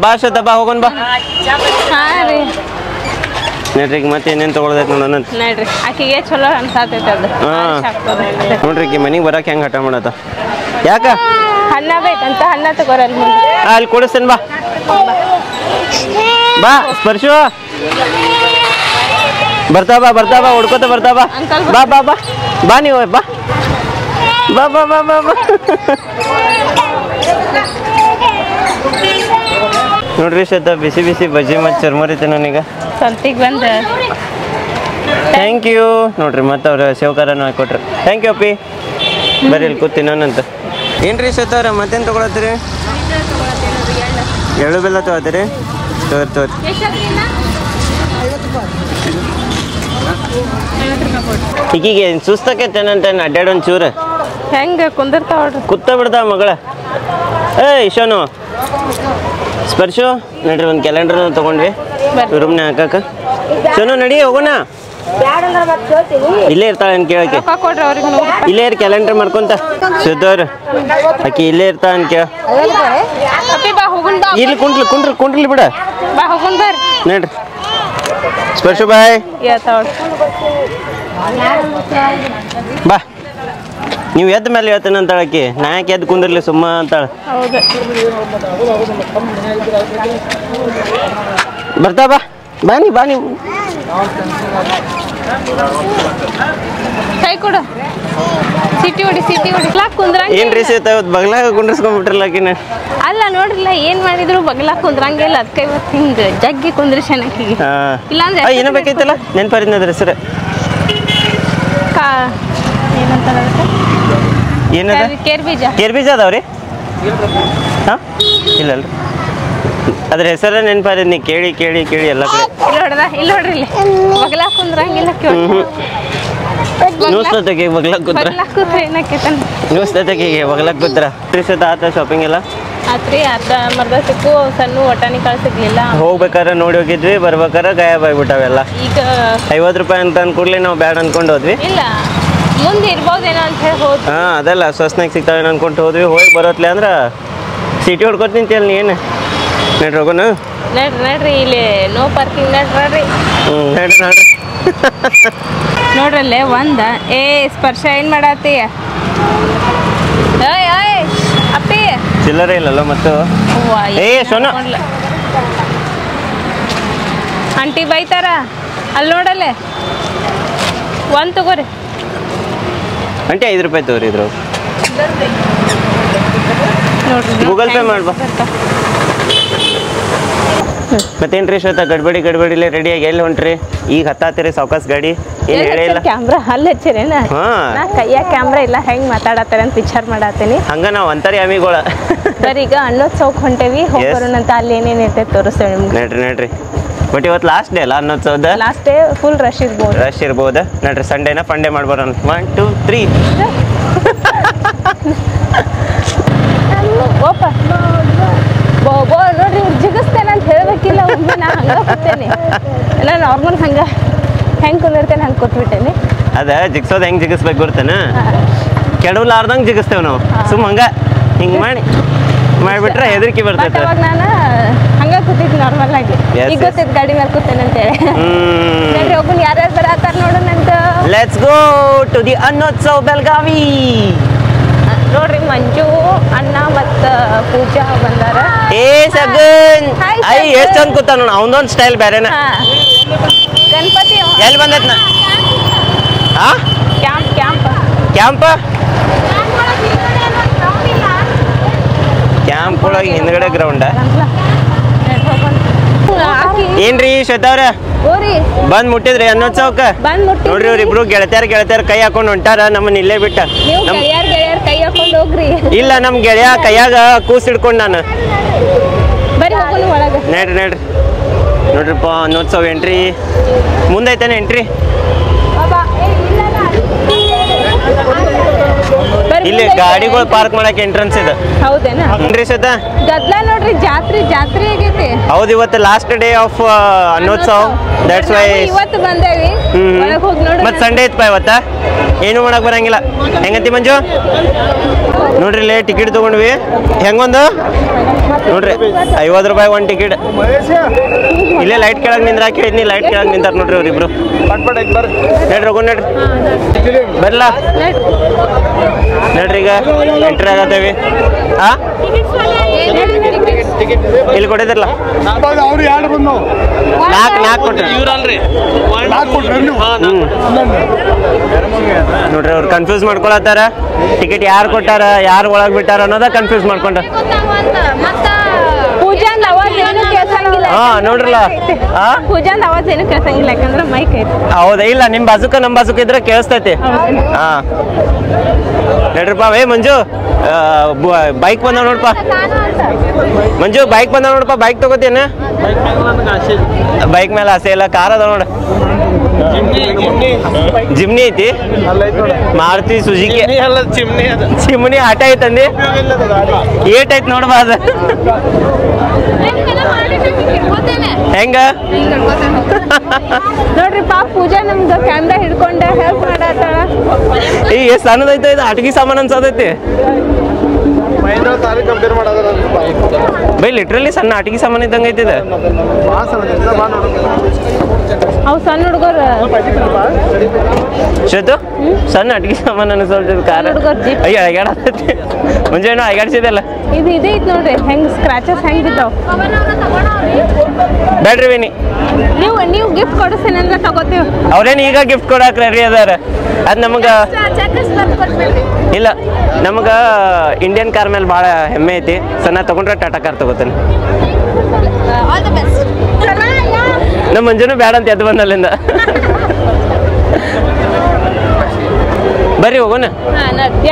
ಬಾ ಶ್ವೇತ, ಬಾ ಹೋಗೋಣ ಬಾ. ಹಾಂ ರೀ ನೋಡ್ರಿ, ಈಗ ಮತ್ತೆ ಏನೇನು ತೊಗೊಳ್ದೈತೆ ನೋಡೋಣ. ನೋಡ್ರಿ ಆಕಿಗೆ ಚಲೋ ಅನ್ಸಾತೈತೆ ಅದು. ನೋಡ್ರಿ ಈಗ ಮನೆಗೆ ಬರಕ್ಕೆ ಹೆಂಗೆ ಹಠ ಮಾಡತ್ತ. ಯಾಕ ಹಣ್ಣ ಬೇಕಂತ ಹಣ್ಣ ತಗೋರಲ್ಲ ಮುಂದೆ. ಅಲ್ಲಿ ಕೊಡಿಸ್ತೇನೆ ಬಾ. ಬಾ ಸ್ಪರ್ಶು, ಬರ್ತಾ ಬಾ ಹುಡ್ಕೋತ ಬರ್ತಾ ಬಾ. ಬಾ ಬಾ ಬಾ ಬಾ ನೀವು ಬಾ ಬಾ ಬಾ ಬಾ ಬಾ ಬಾ. ನೋಡ್ರಿ ಶ್ವೇತಾ, ಬಿಸಿ ಬಿಸಿ ಬಜ್ಜಿ ಮತ್ತು ಚರ್ಮರಿತೆ ನನಗೆ ಸಂತಿಗೆ ಬಂದ. Thank you. ನೋಡ್ರಿ ಮತ್ತೆ ಅವ್ರು ಸೇವಕಾರನು ಹಾಕೊಟ್ರು. ಥ್ಯಾಂಕ್ ಯು ಅಪ್ಪಿ. ಬರ್ರಿ ಇಲ್ಲಿ ಕೂತೀನಿ ನಾನಂತ. ಏನ್ರಿ ಶ್ವೇತಾ ಅವ್ರ ಮತ್ತೇನು ತೊಗೊಳತ್ತೀರಿ? ಎಳ್ಳು ಬೆಲ್ಲ ತೊಗೊತೀರಿ? ತೋರಿ ಈಗೀಗೆ ಸುಸ್ತಕೈತೇನಂತ ಅಡ್ಡಾಡೊಂದು ಚೂರು. ಹೆಂಗೆ ಕುಂದಿರ್ತಾವ್ರಿ, ಕೂತ ಬಿಡ್ತಾವ ಮಗಳ. ಇಶೋನು ಸ್ಪರ್ಶು ನಡ್ರಿ, ಒಂದು ಕ್ಯಾಲೆಂಡರ್ ತೊಗೊಂಡ್ವಿ ರೂಮ್ನ ಹಾಕಕ್ಕ. ಸೋನು ನಡಿ ಹೋಗೋಣ. ಇಲ್ಲೇ ಇರ್ತಾಳೆ ಅಂತ ಕೇಳಕ್ಕೆ. ಇಲ್ಲೇ ಇರ್ ಕ್ಯಾಲೆಂಡರ್ ಮಾಡ್ಕೊಂತ ಸುದ್ದವ್ರು ಆಕಿ ಇಲ್ಲೇ ಇರ್ತಾಳ ಅಂತ ಕೇಳ. ಇಲ್ಲಿ ಕುಂಡ್ಲಿ ಬಿಡ. ನಡ್ರಿ ಸ್ಪರ್ಶು ಬಾಯ್. ಬಾ, ನೀವು ಎದ್ದ ಮೇಲೆ ಹೇಳ್ತೇನೆ ಅಂತಾಳ ಆಕಿ. ನಾ ಯಾಕೆ ಎದ್ದು ಕುಂದಿರ್ಲಿ ಸುಮ್ಮ ಅಂತಾಳ. ಬರ್ತಾ ಬಾ ಬಾ ನೀವು. ಕೈ ಕೊಡು. ಸಿಟಿ ಹೊಡಿ ಕುಂದ್ರಂಗ. ಏನ್ರಿ ಸೀತಾ ಇವತ್ತು ಬಗ್ಲಾಗ ಕುಂಡ್ರಿಸ್ಕೊಂಡ್ಬಿಟ್ರಲ್ಲ ಆಕಿನ. ಅಲ್ಲ ನೋಡ್ರಿಲ್ಲ ಏನ್ ಮಾಡಿದ್ರು ಬಗ್ಲಾಗ ಕುಂದ್ರಂಗಿಲ್ಲ. ಅದಕ್ಕೆ ಇವತ್ತು ಹಿಂಗ ಜಗ್ಗಿ ಕುಂದ್ರಿಸ್ಯಾನ ಆಕಿಗೆ. ಇಲ್ಲಾಂದ್ರೆ ಏನೋ ಬೇಕೈತಲ್ಲ ನೆನ್ಪಾರಿದ್ನದ್ರ ಹೆಸರು ಏನದ? ಕೇರ್ ಬೀಜ ಅದಾವ್ರಿ? ಹಾಂ ಇಲ್ಲಲ್ರಿ, ಅದ್ರ ಹೆಸರ ನೆನ್ಪಾರಿದ್ನಿ. ಕೇಳಿ ಎಲ್ಲ ಕಡೆ. ಇಲ್ಲಿ ನೋಡ್ರಿ, ಇಲ್ಲಿ ಬಗ್ಲಾಗ ಕುಂದ್ರಂಗಿಲ್ಲ. ನ್ಯೂಸ್ತತೆಗೆ ಬಗ್ಲಾಗ ಕೂತ್ರ ನ್ಯೂಸ್ತತೆಗೆ ಬಗ್ಲಾಗ ಕೂತ್ರ. ತ್ರಿಶತ ಆತ ಶಾಪಿಂಗ್ ಎಲ್ಲ ಮರ್ದ ಸಿಕ್ಕು. ಸಣ್ಣ ಒಟಾಣಿ ಕಾಳು ಸಿಗ್ಲಿಲ್ಲ. ಹೋಗ್ಬೇಕಾದ್ರೆ ನೋಡಿ ಹೋಗಿದ್ವಿ, ಬರ್ಬೇಕಾದ್ರೆ ಗಾಯಬ್ ಆಗ್ಬಿಟ್ಟಾವೆಲ್ಲ. ಈಗ 50 ರೂಪಾಯಿ ಅಂತ ಅನ್ಕೊಡ್ಲಿ ನಾವು ಬ್ಯಾಡ್ ಅನ್ಕೊಂಡು ಹೋದ್ವಿ. ಇಲ್ಲ ಮುಂದೆ ಇರ್ಬೋದೇನೋ ಅಂತ ಹೇಳಿ ಹೋದ್. ಹಾಂ ಅದಲ್ಲ ಸ್ವಸ್ನಾಗ ಸಿಗ್ತಾವೇನೋ ಅನ್ಕೊಂಡು ಹೋದ್ವಿ. ಹೋಗಿ ಬರೋತ್ಲೆ ಅಂದ್ರೆ ಸಿಟಿ ಹೊಡ್ಕೊತ ನಿಂತಿಯಲ್ಲ ನೀನು. ನಡ್ರಿ ಹೋಗೋಣ. ನಡ್ರಿ ಇಲ್ಲಿ ನೋ ಪಾರ್ಕಿಂಗ್. ನಡ್ರಿ ನೋಡ್ರಲ್ಲೇ ಒಂದ. ಸ್ಪರ್ಶ ಏನ್ ಮಾಡತ್ತಿ? ಅಪ್ಪಿ ಚಿಲ್ಲರೆ ಇಲ್ಲಲ್ಲ ಮತ್ತು. ಸೋನು ಆಂಟಿ ಬೈತಾರ ಅಲ್ಲಿ ನೋಡಲ್ಲೇ. ಒಂದು ತಗೋರಿ ಅಂಟಿ 5 ರೂಪಾಯಿ ತಗೋರಿ ಇದ್ರು ನೋಡ್ರಿ ಗೂಗಲ್ ಪೇ ಮಾಡ್ಬಾ ಮತ್ತೇನ್ರಿ ಶ್ವೇತಾ ಗಡ್ಬಡಿಲೇ ರೆಡಿಯಾಗಿ ಎಲ್ಲಿ ಹೊಂಟ್ರಿ ಈಗ ಹತ್ತಾತಿರಿ ಸಾವಕಾಸ್ ಗಾಡಿ ಏನು ಹೇಳೇ ಇಲ್ಲ ಕ್ಯಾಮ್ರಾ ಅಲ್ಲಿ ಹಚ್ಚಿರೇನ ಹಾಂ ನಾ ಕೈಯಾಗ ಕ್ಯಾಮ್ರಾ ಇಲ್ಲ ಹೆಂಗ್ ಮಾತಾಡತ್ತಾರ ಅಂತ ವಿಚಾರ ಮಾಡತ್ತೀನಿ ಹಂಗ ನಾವು ಅಂತರಿ ಆಮಿಗಳ ಸರ್ ಈಗ ಅನ್ನೋತ್ಸವಕ್ಕೆ ಹೊಂಟೇವಿ ಹೋಗ್ಬರೋಣಂತ ಅಲ್ಲಿ ಏನೇನು ಇರ್ತೈತೆ ತೋರಿಸ್ತೇವೆ ನಿಮ್ಗೆ ನಡ್ರಿ ಬಟ್ ಇವತ್ತು ಲಾಸ್ಟ್ ಡೇ ಅಲ್ಲ ಅನ್ನೋತ್ಸವದ ಲಾಸ್ಟ್ ಡೇ ಫುಲ್ ರಶ್ ಇರ್ಬೋದು ರಶ್ ಇರ್ಬೋದ ನಡ್ರಿ ಸಂಡೇನ ಫಂಡೇ ಮಾಡ್ಬರೋಣ 1 2 3 ಓಪ ಬೋ ನೋಡ್ರಿ ಇವ್ರು ಜಿಗಿಸ್ತೇನೆ ಅಂತ ಹೇಳ್ಬೇಕಿಲ್ಲ ಒಮ್ಮೆ ನಾ ಹಂಗೆ ಕೂತೇನೆ ನಾನು ನಾರ್ಮಲ್ ಹಂಗೆ ಹೆಂಗೆ ಕುಂದಿರ್ತೇನೆ ಹಂಗೆ ಕೂತ್ಬಿಟ್ಟೇನೆ ಅದ ಜಿಗ್ಸೋದು ಹೆಂಗೆ ಜಿಗಿಸ್ಬೇಕು ಗೊತ್ತೇನ ಕೆಡವಲಾರ್ದಂಗೆ ಜಿಗಿಸ್ತೇವೆ ನಾವು ಸುಮ್ಮ ಹಂಗ ಹಿಂಗೆ ಮಾಡಿಬಿಟ್ರೆ ಹೆದರಿಕೆ ಬರ್ತೈತೆ ಅವಾಗ ನಾನು ಹಂಗೆ ಕೂತಿದ್ದು ನಾರ್ಮಲ್ ಆಗಿ ಈಗ ಗೊತ್ತಿದ್ದು ಗಾಡಿ ಮೇಲೆ ಕೂತೇನೆ ಅಂತೇಳಿ ನೋಡ್ರಿ ಒಬ್ಬನ ಯಾರ್ಯಾರು ಬರತ್ತಾರ ನೋಡೋಣಂತ let's go to the Annotsava Belagavi ನೋಡ್ರಿ ಮಂಜು ಅಣ್ಣ ಮತ್ತ ಪೂಜಾ ಬಂದಾರ ಏ ಸಗನ್ Hi, ಐ ಸಗನ್. ಎಷ್ಟು ಚಂದ ಕೂತ ನೋಡ ಅವನದೊಂದು ಸ್ಟೈಲ್ ಬೇರೆನ ಗಣಪತಿ ಎಲ್ಲಿ ಬಂದೈತ್ನ ಹಾ ಕ್ಯಾಂಪ್ ಕ್ಯಾಂಪ್ ಕ್ಯಾಂಪ್ ಒಳಗೆ ಹಿಂದ್ಗಡೆ ಗ್ರೌಂಡ ಏನ್ರಿ ಶ್ವೇತಾ ಅವ್ರ ಓರಿ ಬಂದ್ ಮುಟ್ಟಿದ್ರಿ ಅನ್ನೋತ್ಸವಕ್ಕ ಬಂದ್ ಮುಟ್ಟಿ ನೋಡ್ರಿ ಇವ್ರಿಬ್ರು ಗೆಳತಿಯರ್ ಕೈ ಹಾಕೊಂಡು ಹೊಂಟಾರ ನಮ್ಮನ್ನ ಇಲ್ಲೇ ಬಿಟ್ಟ ನೀವು ನಮ್ ಗೆಳೆಯರ್ ಕೈ ಹಾಕೊಂಡು ಹೋಗ್ರಿ ಇಲ್ಲ ನಮ್ ಗೆಳೆಯ ಕೈಯಾಗ ಕೂಸ್ ಹಿಡ್ಕೊಂಡ್ ನಾನು ಬರೀ ಹೋಗೋಣ ಒಳಗೆ ನೋಡ್ರಿಪ್ಪ ಅನ್ನೋತ್ಸವ ಎಂಟ್ರಿ ಮುಂದೈತೇನೆ ಎಂಟ್ರಿ ಇಲ್ಲಿ ಗಾಡಿಗಳು ಪಾರ್ಕ್ ಮಾಡಕ್ ಎಂಟ್ರೆನ್ಸ್ ಇದೆ ಹೌದೇನಾ ಏನ್ರಿ ಶ್ವೇತಾ ಗದ್ಲ ನೋಡ್ರಿ ಜಾತ್ರೆ ಆಗೈತಿ ಹೌದು ಇವತ್ತು last day of Annotsava that's why ಇವತ್ತು ಬಂದೇವಿ ಒಳಗೆ ಹೋಗಿ ನೋಡಿ ಮತ್ ಸಂಡೇ ಇತ್ತಪ್ಪ ಇವತ್ತ ಏನು ಮಾಡಕ್ ಬರಂಗಿಲ್ಲ ಹೆಂಗಂತಿ ಮಂಜು ನೋಡ್ರಿ ಇಲ್ಲೇ ಟಿಕೆಟ್ ತಗೊಂಡ್ವಿ ಹೆಂಗೊಂದು ನೋಡ್ರಿ 50 ರೂಪಾಯಿ ಒಂದು ಟಿಕೆಟ್ ಇಲ್ಲೇ ಲೈಟ್ ಕೆಳಗೆ ನಿಂದ್ರಾಕಿ ಹೇಳಿದ್ನಿ ಲೈಟ್ ಕೆಳಗೆ ನಿಂತಾರ ನೋಡ್ರಿ ಅವ್ರಿಬ್ರು ನಡ್ರಿ ಹೋಗೋಣ ನಡ್ರಿ ಬರ್ಲ ನಡ್ರಿ ಈಗ ಎಂಟ್ರಿ ಆಗತ್ತೇವಿ ಹಾ ಇಲ್ಲಿ ಕೊಟ್ಟಿದ್ರಲ್ಲ ಅವ್ರು ಎರಡು ಬಂದು ನಾಲ್ಕು ಕೊಟ್ರಿ ನೋಡ್ರಿ ಅವ್ರು ಕನ್ಫ್ಯೂಸ್ ಮಾಡ್ಕೊಳತ್ತಾರ ಟಿಕೆಟ್ ಯಾರು ಕೊಟ್ಟಾರ ಯಾರು ಒಳಗ್ ಬಿಟ್ಟಾರ ಅನ್ನೋದ ಕನ್ಫ್ಯೂಸ್ ಮಾಡ್ಕೊಂಡ ಪೂಜಾಂದ ಅವಾಜ್ ಏನು ಕೇಳ್ಸಂಗಿಲ್ಲ ಹಾ ನೋಡ್ರಲ್ಲ ಪೂಜಾಂದ ಅವಾಜ್ ಏನು ಕೇಳ್ಸಂಗಿಲ್ಲ ಯಾಕಂದ್ರೆ ಮೈಕ್ ಐತಿ ಹೌದಾ ಇಲ್ಲ ನಿಮ್ ಬಾಜುಕ ನಮ್ ಬಾಜುಕ ಇದ್ರೆ ಕೇಳಿಸ್ತೈತಿ ಹಾ ನಡ್ರಿಪ್ಪ ಏ ಮಂಜು ಬೈಕ್ ಬಂದ ನೋಡ್ಪ ಮಂಜು ಬೈಕ್ ಬಂದ ನೋಡಪ್ಪ ಬೈಕ್ ತಗೋತೇನ ಬೈಕ್ ಮೇಲೆ ಆಸೆ ಇಲ್ಲ ಕಾರ್ ಅದ ನೋಡ ಜಿಮ್ನಿ ಐತಿ ಮಾರುತಿ ಸುಜುಕಿ ಚಿಮ್ನಿ ಆಟ ಐತಂದಿ ಏಟ್ ಐತಿ ನೋಡ್ಬಾ ಅದ ಹೆಂಗ ನೋಡ್ರಿ ಪಾಪ ಪೂಜಾ ನಮ್ದು ಕ್ಯಾಮ್ರಾ ಹಿಡ್ಕೊಂಡ ಹೆಲ್ಪ್ ಮಾಡತ್ತಾಳ ಈ ಎಷ್ಟು ಸಣ್ಣದೈತೆ ಇದು ಆಟಿಕೆ ಸಾಮಾನು ಅನ್ಸತೈತಿ ಬೈ ಲಿಟ್ರಲಿ ಸಣ್ಣ ಆಟಿಕೆ ಸಾಮಾನು ಇದ್ದಂಗೆ ಐತಿದೆ ಅವು ಸಣ್ಣ ಹುಡುಗರು ಶ್ವೇತು ಸಣ್ಣ ಆಟಿಕೆ ಸಾಮಾನು ಅನ್ಸಲ್ತೈತಿ ಕಾರ ಹುಡುಗರು ಜೀಪ್ ಅಯ್ಯ ಅಳಗಾಡತೈತಿ ಮುಂಜಾನೆ ಅಳಗಾಡ್ಸಿದಲ್ಲ ಇದು ಐತಿ ನೋಡ್ರಿ ಹೆಂಗ್ ಸ್ಕ್ರಾಚಸ್ ಹೆಂಗ್ ಬಿದ್ದಾವ ಬ್ಯಾಡ್ರಿ ವಿನಿ ನೀವು ಗಿಫ್ಟ್ ಕೊಡಿಸ್ತೀನಿ ಅಂದ್ರೆ ತಗೋತೀವಿ ಅವ್ರೇನು ಈಗ ಗಿಫ್ಟ್ ಕೊಡಾಕ್ ರೆಡಿ ಅದಾರ ಅದು ನಮಗೆ ಇಲ್ಲ ನಮಗೆ ಇಂಡಿಯನ್ ಕಾರ್ ಮೇಲೆ ಭಾಳ ಹೆಮ್ಮೆ ಐತಿ ಸೊ ನಾ ತಗೊಂಡ್ರೆ ಟಾಟಾ ಕಾರ್ ತಗೋತೇನೆ ನಮ್ಮ ಮಂಜುನು ಬ್ಯಾಡ ಅಂತ ಎದ್ದು ಬಂದಲ್ಲಿಂದ ಬರ್ರಿ ಹೋಗೋಣ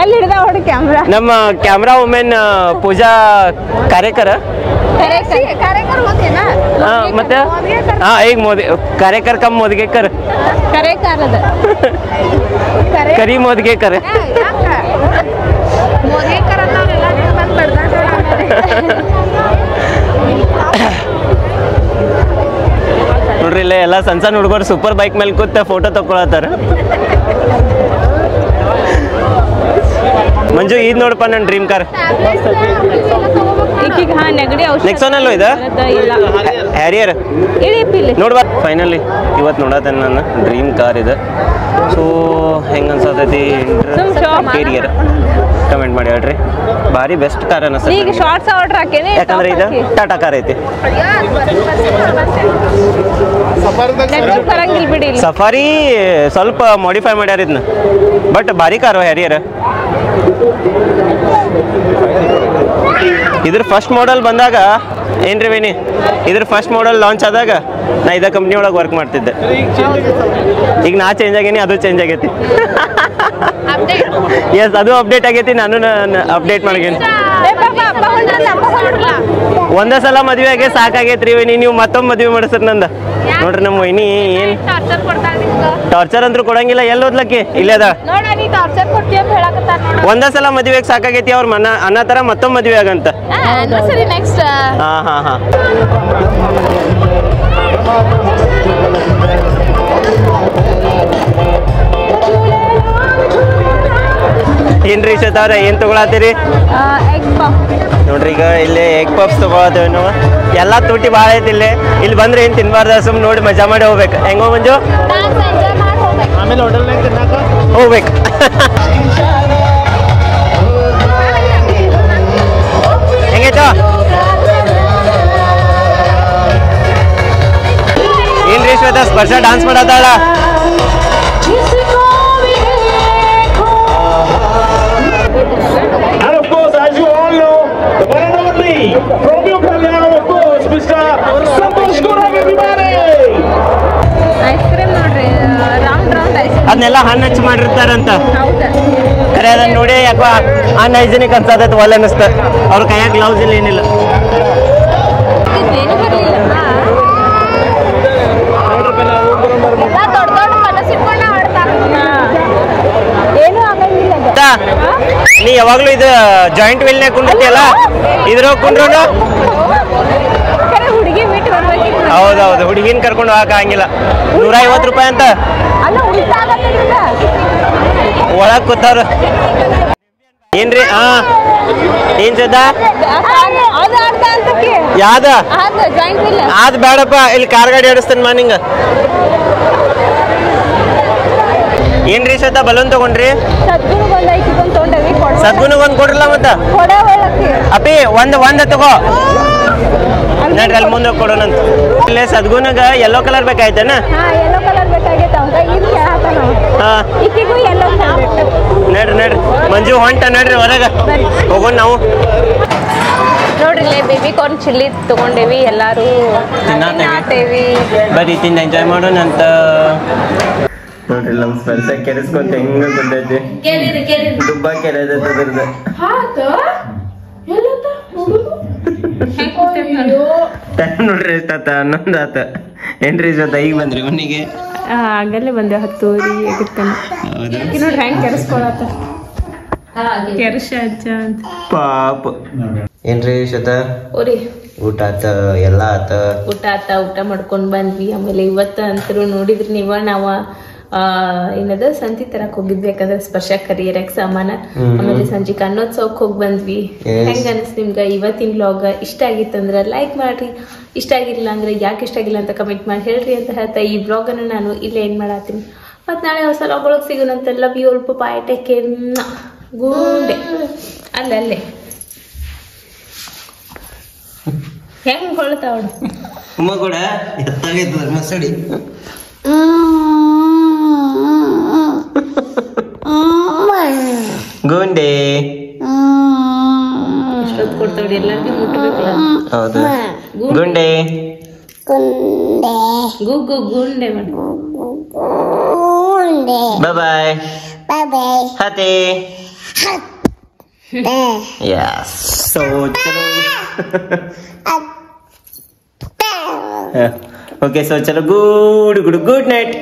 ಎಲ್ಲಿ ಹಿಡ್ದ ಹೊಡಿ ಕ್ಯಾಮ್ರಾ ನಮ್ಮ ಕ್ಯಾಮ್ರಾ ವುಮೆನ್ ಪೂಜಾ ಕಾರ್ಯಕರ ಮತ್ತೆ ಹಾ ಈಗ ಮೋದಿ ಕಾರ್ಯಕರ್ ಕಮ್ ಮೋದಿಗೆಕರ್ ಕರೆಕಾರದ ಕರಿ ಮೋದಿಗೆಕರ್ ನೋಡ್ರಿ ಇಲ್ಲೇ ಎಲ್ಲ ಸಣ್ಣ ಸಣ್ಣ ಹುಡುಗರು ಸೂಪರ್ ಬೈಕ್ ಮೇಲೆ ಕೂತ ಫೋಟೋ ತಗೊಳತ್ತಾರ ಮಂಜು ಇದು ನೋಡಪ್ಪ ನನ್ನ ಡ್ರೀಮ್ ಕಾರ್ ಈಗ ಹಾ ನೆಗಡಿ ಔಷಧ ನೆಕ್ಸಾನಲ್ಲೂ ಇದೆ ಇಲ್ಲ ಹ್ಯಾರಿಯರ್ ಇಳಿ ಪಿಲ್ಲಿ ನೋಡ್ಬಾ ಫೈನಲಿ ಇವತ್ತು ನೋಡತ್ತೇನೆ ನಾನು ಡ್ರೀಮ್ ಕಾರ್ ಇದೆ ಸೊ ಹೆಂಗೆ ಅನ್ಸತೈತಿ ಇಂಟೀರಿಯರ್ ಕಮೆಂಟ್ ಮಾಡಿ ಹೇಳ್ರಿ. ಭಾರಿ ಬೆಸ್ಟ್ ಕಾರ್ ಅನಿಸ್ತದೆ ಈಗ ಶಾರ್ಟ್ಸ್ ಆರ್ಡರ್ ಹಾಕೇನಿ ಯಾಕಂದ್ರೆ ಇದು ಟಾಟಾ ಕಾರ್ ಐತಿ. ಬರಂಗಿಲ್ಲ ಬಿಡಿ ಇಲ್ಲಿ. ಸಫಾರಿ ಸ್ವಲ್ಪ ಮಾಡಿಫೈ ಮಾಡ್ಯಾರ ಇದನ್ನ, ಬಟ್ ಭಾರಿ ಕಾರು ಹ್ಯಾರಿಯರ್. ಇದ್ರ ಫಸ್ಟ್ ಮಾಡೆಲ್ ಬಂದಾಗ ಏನ್ರಿ ವೇಣಿ, ಇದ್ರ ಫಸ್ಟ್ ಮಾಡೆಲ್ ಲಾಂಚ್ ಆದಾಗ ನಾ ಇದ ಕಂಪ್ನಿ ಒಳಗೆ ವರ್ಕ್ ಮಾಡ್ತಿದ್ದೆ. ಈಗ ನಾ ಚೇಂಜ್ ಆಗೇನಿ, ಅದು ಚೇಂಜ್ ಆಗೈತಿ. ಎಸ್, ಅದು ಅಪ್ಡೇಟ್ ಆಗೈತಿ, ನಾನು ಅಪ್ಡೇಟ್ ಮಾಡೇನಿ. ಒಂದೇ ಸಲ ಮದುವೆ ಆಗಿ ಸಾಕಾಗೈತ್ರಿ ವೈನಿ, ನೀವು ಮತ್ತೊಮ್ಮೆ ಮದುವೆ ಮಾಡಿಸ್ರಿ ನಂದ. ನೋಡ್ರಿ ನಮ್ಮ ವೈನಿ ಏನ್ ಟಾರ್ಚರ್ ಅಂದ್ರೂ ಕೊಡಂಗಿಲ್ಲ. ಎಲ್ಲಿ ಓದ್ಲಕ್ಕಿ ಇಲ್ಲೇ ಅದ. ಒಂದೇ ಸಲ ಮದುವೆಗೆ ಸಾಕಾಗೈತಿ, ಅವ್ರ ಅನ್ನ ತರ ಮತ್ತೊಮ್ಮೆ ಮದುವೆ ಆಗಂತ. ಹಾ ಹಾ ಹಾ. ಏನ್ರಿ ಶ್ವೇತಾ ಅವ್ರೆ, ಏನ್ ತಗೊಳತ್ತೀರಿ? ನೋಡ್ರಿ ಈಗ ಇಲ್ಲಿ ಎಗ್ ಪಫ್ಸ್ ತಗೊಳತ್ತೇವೆ ನಾವು. ಎಲ್ಲ ತುಟಿ ಭಾಳ ಐತಿ ಇಲ್ಲಿ ಬಂದ್ರೆ ಏನ್ ತಿನ್ಬಾರ್ದ, ಸುಮ್ ನೋಡಿ ಮಜಾ ಮಾಡಿ ಹೋಗ್ಬೇಕು. ಹೆಂಗೋ ಮಂಜು? ಆಮೇಲೆ ಹೋಟೆಲ್ನಾಗ ತಿನ್ನಾಕ ಹೋಗ್ಬೇಕು. ಹೆಂಗೈತೋ? ಏನ್ರಿ ಶ್ವೇತಾ, ಸ್ಪರ್ಶ ಡಾನ್ಸ್ ಮಾಡತ್ತಾಳ? ಅದನ್ನೆಲ್ಲ ಹಣ್ಣು ಹಚ್ಚಿ ಮಾಡಿರ್ತಾರಂತ. ಖರೆ ಅದನ್ನ ನೋಡಿ ಯಾಕೋ ಅನ್ಹೈಜಿನಿಕ್ ಅನ್ಸತೈತೆ, ಒಳ್ಳೆ ಅನಿಸ್ತ. ಅವ್ರ ಕೈಯಾಗ ಗ್ಲೌಸ್ ಇಲ್ಲ, ಏನಿಲ್ಲ. ನೀ ಯಾವಾಗ್ಲೂ ಇದು ಜಾಯಿಂಟ್ ವೀಲ್ನಾಗ ಕುಂಡಿರ್ತಿಯಲ್ಲ, ಇದ್ರಾಗ ಕುಂಡ್ರು. ಹೌದೌದು, ಹುಡುಗಿನ ಕರ್ಕೊಂಡು ಹೋಗಕ್ ಹಂಗಿಲ್ಲ. 150 ರೂಪಾಯಿ ಅಂತ ಒಳಗ್ ಕೂತವ್ರು. ಏನ್ರಿ? ಹಾ, ಏನ್ ಸದ ಯಾವ್ದ ಅದ್ ಬೇಡಪ್ಪ, ಇಲ್ಲಿ ಕಾರ್ ಗಾಡಿ ಆಡಿಸ್ತೇನೆ ಮಾ ನಿಂಗ. ಏನ್ರಿ ಶ್ವೇತಾ, ಬಲೂನ್ ತಗೊಂಡ್ರಿ? ಸದ್ಗುನಿಗೆ ಒಂದ್ ಕೊಡ್ರಲ್ಲ ಮತ್ತ. ಅಪ್ಪಿ ಒಂದ್ ತಗೋ. ನೋಡ್ರಿ ಅಲ್ಲಿ ಮುಂದೆ ಕೊಡೋಣಂತ. ಇಲ್ಲೇ ಸದ್ಗುನಗ ಯೆಲ್ಲೋ ಕಲರ್ ಬೇಕಾಯ್ತೇನ? ನೋಡ್ರಿ ಮಂಜು ಹೊಂಟ ನೋಡ್ರಿ ಹೊರಗ ಹೋಗೋಣ ನಾವು. ನೋಡ್ರಿ ಬೇಬಿ ಕಾರ್ನ್ ಚಿಲ್ಲಿ ತಗೊಂಡೇವಿ, ಎಲ್ಲಾರು ತಿನ್ನತೇವಿ. ಬರೀ ತಿಂದ ಎಂಜಾಯ್ ಮಾಡೋಣ ಅಂತ. ನೋಡ್ರಿ ನಮ್ಮ ಸ್ಪರ್ಶ ಕೆರೆಸ್ಕೊಂತ ಹೆಂಗ ಬಂದೈತಿ, ದುಬ್ಬ ಕೆರೆದ. ನೋಡ್ರಿ ಎಷ್ಟಾತ, 11 ಆತ. ಏನ್ರಿ ಶ್ವೇತಾ, ಈಗ ಬಂದ್ರಿ ಮನೆಗೆ? ಆಗಲ್ಲೇ ಬಂದೆ 10 ಆಗಿರ್ತಾನೆ. ನೋಡ್ರಿ ಹೆಂಗ್ ಕೆರೆಸ್ಕೊಳತ್ತ, ಕೆರೆಸ ಅಜ್ಜ ಅಂತ ಪಾಪ. ಏನ್ರಿ ಶ್ವೇತಾ, ಊಟ ಆತ? ಎಲ್ಲ ಆತ, ಊಟ ಮಾಡ್ಕೊಂಡ್ ಬಂದ್ವಿ. ಆಮೇಲೆ ಇವತ್ತ ಅಂತರೂ ನೋಡಿದ್ರಿ ನೀವ, ನಾವ ಏನದ ಸಂತಿ ತರಕ್ ಹೋಗಿದ್ವಿ, ಯಾಕಂದ್ರೆ ಸ್ಪರ್ಶ ಕರಿಯರಕ್ ಸಾಮಾನ. ಆಮೇಲೆ ಸಂಜೆಗೆ ಅನ್ನೋತ್ಸವಕ್ಕೆ ಹೋಗಿ ಬಂದ್ವಿ. ಹೆಂಗ ಅನ್ಸ್ ನಿಮ್ಗ ಇವತ್ತಿನ ವ್ಲಾಗ್? ಇಷ್ಟ ಆಗಿತ್ತಂದ್ರ ಲೈಕ್ ಮಾಡ್ರಿ, ಇಷ್ಟ ಆಗಿಲ್ಲ ಅಂದ್ರೆ ಯಾಕೆ ಇಷ್ಟ ಆಗಿಲ್ಲ ಅಂತ ಕಮೆಂಟ್ ಮಾಡಿ ಹೇಳ್ರಿ ಅಂತ ಹೇಳ್ತಾ ಈ ವ್ಲಾಗ್ ಅನ್ನ ನಾನು ಇಲ್ಲೇ ಏನ್ ಮಾಡತ್ತೀನಿ. ಮತ್ ನಾಳೆ ಹೊಸ ವ್ಲಾಗ್ ಒಳಗ್ ಸಿಗೋಣಂತ. Love you all, bye, take care. ಗೂಂಡೆ ಅಲ್ಲೇ ಹೆಂಗ್ ಹೊಳ್ತಾವ ಉಮ್ಮ ಕೂಡ ಎತ್ತಾಗೈತದ ಮಸಡಿ. ಗುಂಡೆ ಎಷ್ಟೊತ್ತು ಕೊಡ್ತಾವ್ರಿ, ಎಲ್ಲರಿಗೂ ಮುಟ್ಟಬೇಕಲ್ಲ. ಹೌದು, ಗುಂಡೆ ಗುಗ್ಗು ಗುಂಡೆ ಮಾಡಿ. ಬಾಯ್ ಹತೆ. Yes, so chalo. Okay, so chalo, good night.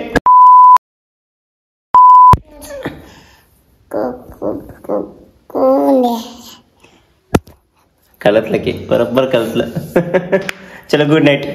ಕಲತ್ಲಕ್ಕೆ ಬರೋಬ್ಬರ್ ಕಲತ್ಲ. ಚಲೋ, ಗುಡ್ ನೈಟ್.